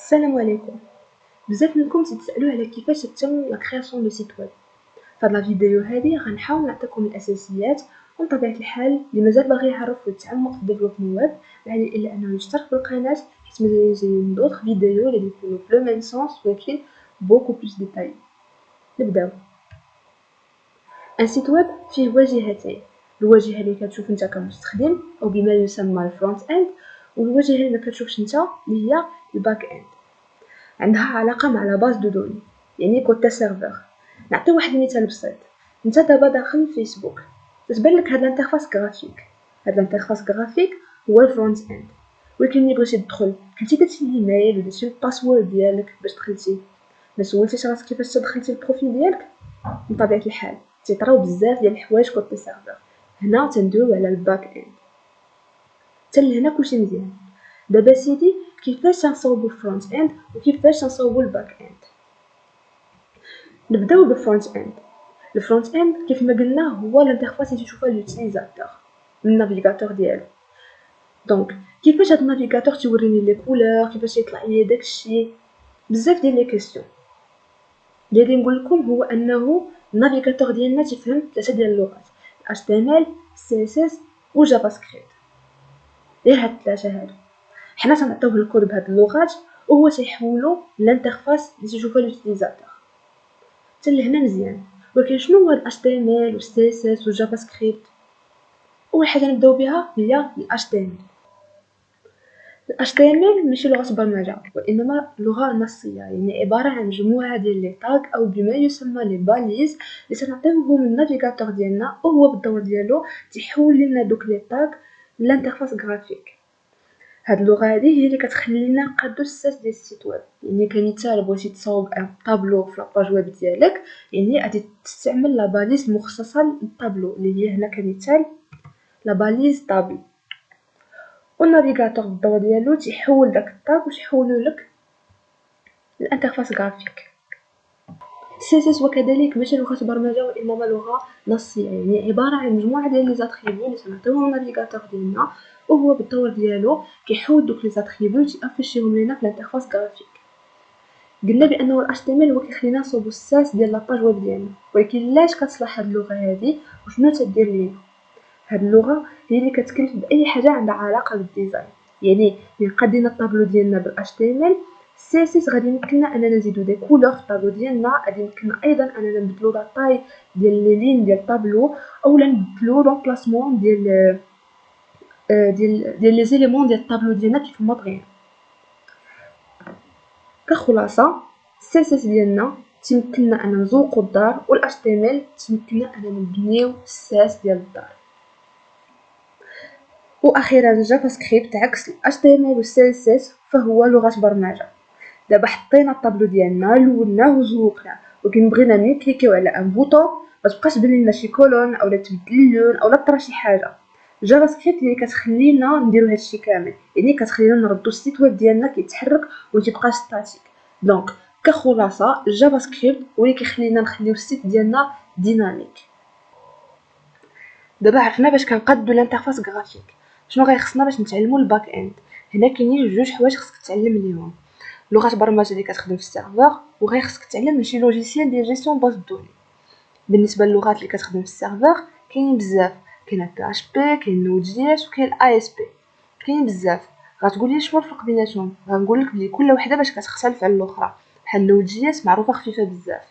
السلام عليكم. بزاف منكم تتسألوا على كيفاش تتم لا كرياسيون دو سيت ويب. فهاد لا فيديو هادي غنحاول نعطيكم الاساسيات، ومن طبيعة الحال اللي مازال باغي يعرف ويتعمق في الديفلوبمون ويب يعني الا انه يشترك في القناة، حيت مازال يجي دوطخ فيديو اللي يكونوا في لو ميم سونس ولكن بوكو بلوس ديتاي. نبداو. ان سيت ويب فيه واجهتين، الواجهه اللي كتشوف انت كمستخدم او بما يسمى الفرونت اند، والواجهه اللي ما كتشوفش انت اللي هي الباك اند. عندها علاقة مع لا باز دو دوني، يعني كوتا سيرفر. نعطي واحد المثال بسيط. انت دابا داخل فيسبوك، تتبان لك هاد الانترفاس غرافيك. هاد الانترفاس غرافيك هو الفرونت اند، ولكن ملي بغيتي تدخل كنتي درتي الايميل ودرتي الباسورد ديالك باش دخلتي، ما سولتيش راسك كيفاش تدخلتي البروفيل ديالك. من طبيعة الحال تيطراو بزاف ديال الحوايج كوتا سيرفر. هنا تندويو على الباك اند. حتى لهنا كلشي مزيان. دابا سيدي كيفاش نصوبو الفرونت اند وكيفاش نصوبو الباك اند. نبداو بالفرونت اند. الفرونت اند كيف ما قلنا هو الانترفاس اللي تشوفها لوتيليزاتور من النافيغاتور ديالو. دونك كيفاش هاد النافيغاتور تيوريني لي كولور، كيفاش يطلع لي داكشي، بزاف ديال لي كيسيون. اللي نقول لكم هو انه النافيغاتور ديالنا تيفهم ثلاثه ديال اللغات: HTML CSS و جافا سكريبت. غير هاد الثلاثه هادو حنا تنعطيوه الكود بهاد اللغات وهو تيحولو للانترفاس اللي تيشوفها لوتيليزاتور. حتى لهنا مزيان. ولكن شنو هو ال HTML و CSS و جافا سكريبت؟ اول حاجه نبداو بها هي ال HTML. ال HTML ماشي لغه برمجه، وانما لغه نصيه، يعني عباره عن مجموعه ديال لي تاغ او بما يسمى لي باليز اللي تنعطيوهم النافيغاتور ديالنا، وهو بالدور ديالو تيحول لنا دوك لي تاغ لانترفاس غرافيك. هاد اللغه هادي هي اللي كتخلينا نقادو الساس ديال السيت ويب. يعني كمثال بغيتي تصاوب ان طابلو في لاباج ويب ديالك، يعني غادي تستعمل لا باليز المخصصه للطابلو اللي هي هنا كمثال لا باليز طابل، والنافيغاتور بالدور ديالو تيحول داك الطاغ وتيحولو لك الانترفاس غرافيك. CSS وكذلك ماشي لغه برمجه وانما لغه نصيه، يعني عباره عن مجموعه ديال لي زاتريبيو اللي تنعطيوهم النافيغاتور ديالنا، وهو بالدور ديالو كيحول دوك لي زاتريبيو تيافيشيهم لينا في الانترفاس غرافيك. قلنا بانه ال HTML هو كيخلينا نصوبو الساس ديال لاباج ويب ديالنا، ولكن لاش كتصلح هاد اللغه هادي وشنو تدير لينا؟ هاد اللغه هي اللي كتكلف باي حاجه عندها علاقه بالديزاين. يعني ملي قادينا الطابلو ديالنا بال HTML، CSS غادي يمكننا اننا نزيدو دي كولور في الطابلو ديالنا، غادي يمكننا ايضا اننا نبدلو لا طاي ديال لي لين ديال الطابلو، اولا نبدلو لومبلاسمون ديال لي زيليمون ديال الطابلو ديالنا كيف ما بغينا. كخلاصه CSS ديالنا تيمكننا ان نزوقو الدار، و HTML تيمكننا اننا نبنيو الساس ديال الدار. واخيرا الجافا سكريبت عكس ال HTML و CSS فهو لغه برمجه. دابا حطينا الطابلو ديالنا لوناه وزوقناه، ولكن بغينا ملي كليكيو على ان بوطون ما تبقاش تبان لنا شي كولون اولا تبدل اللون اولا طرا شي حاجه. الجافا سكريبت اللي كتخلينا نديرو هادشي كامل، يعني كتخلينا نردو السيت ويب ديالنا كيتحرك وما تيبقاش ستاتيك. دونك كخلاصه الجافا سكريبت هو اللي كيخلينا نخليو السيت ديالنا ديناميك. دابا عرفنا باش كنقادو الانترفاس غرافيك، شنو غيخصنا باش نتعلمو الباك اند؟ هنا كاينين جوج حوايج خصك تتعلم ليهم: لغه برمجه اللي كتخدم في السيرفر، وغيخصك تتعلم شي لوجيسيال ديال جيستيون باز دوني. بالنسبه للغات اللي كتخدم في السيرفر كاينين بزاف، كاين PHP، كاين Node.js وكاين ASP. كاين بزاف. غتقولي شنو الفرق بيناتهم؟ غنقولك بلي كل وحده باش كتختلف على الاخرى. بحال Node.js معروفه خفيفه بزاف.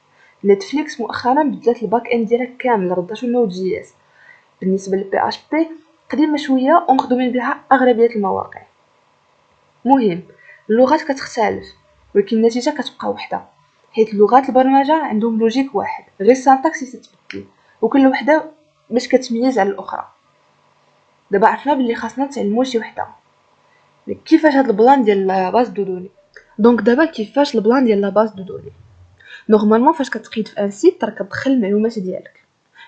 نتفليكس مؤخرا بدلات الباك اند ديالها كامل رداتو Node.js. بالنسبه ل PHP قديمه شويه ومخدومين بها اغلبيه المواقع. مهم اللغات كتختلف ولكن النتيجه كتبقى وحده، حيت لغات البرمجه عندهم لوجيك واحد، غير السانتاكس تتبدل وكل وحده باش كتميز على الاخرى. دابا عرفنا بلي خاصنا نتعلموا شي وحده. كيفاش هاد البلان ديال لا باز دو دوني؟ دونك دابا كيفاش البلان ديال لا باز دو دوني؟ نورمالمون فاش كتقيد في ان سيت راه كتدخل المعلومات ديالك،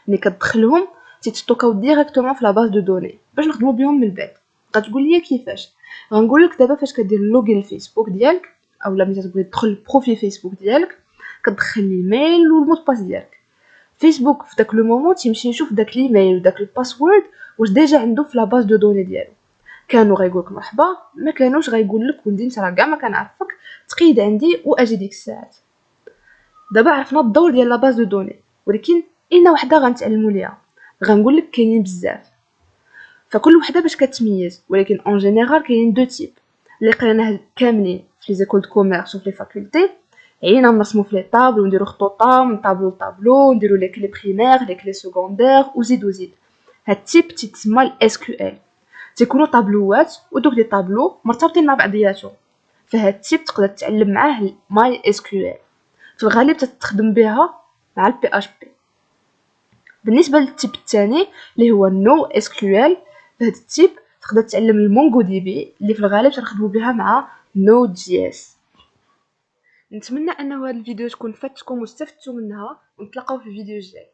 ملي كتدخلهم تيتستوكاو ديريكتومون في لا باز دو دوني باش نخدموا بهم من بعد. غتقول لي كيفاش؟ غنقول لك دابا فاش كدير لوغين الفيسبوك ديالك اولا ملي تبغي تدخل البروفيل فيسبوك ديالك كتدخل الايميل والمود باس ديالك. فيسبوك في داك لو مومون تيمشي يشوف داك الايميل وداك الباسورد واش ديجا عنده في لا باز دو دوني ديالو. كانوا غيقولك مرحبا، ما كانوش غيقول لك ولدي انت راه كاع ما كنعرفك، تقيد عندي واجي ديك الساعات. دابا عرفنا الدور ديال لا باز دو دوني، ولكن اين وحده غنتعلموا ليها؟ غنقول لك كاينين بزاف، فكل وحده باش كتميز، ولكن اون جينيرال كاينين دو تيب اللي قريناه كاملين في لي زيكول دو كوميرس وفي لي فاكولتي. عينا نرسمو في لي طابلو، نديرو خطوطا من طابلو لطابلو، نديرو لي كلي بريمير لي كلي سكوندير وزيد وزيد. هاد التيب تيتسمى الاس كيو ال، تيكونوا طابلوات ودوك لي طابلو مرتبطين مع بعضياتهم. فهاد التيب تقدر تتعلم معاه ماي اس كيو ال، في الغالب تستخدم بها مع البي اش بي. بالنسبه للتيب الثاني اللي هو نو اس كيو ال، فهاد التيب تقدر تعلم المونغو دي بي اللي في الغالب تنخدموا بها مع نود جي اس. نتمنى انه هذا الفيديو تكون فاتكم واستفدتوا منها، ونتلاقاو في الفيديو الجاي.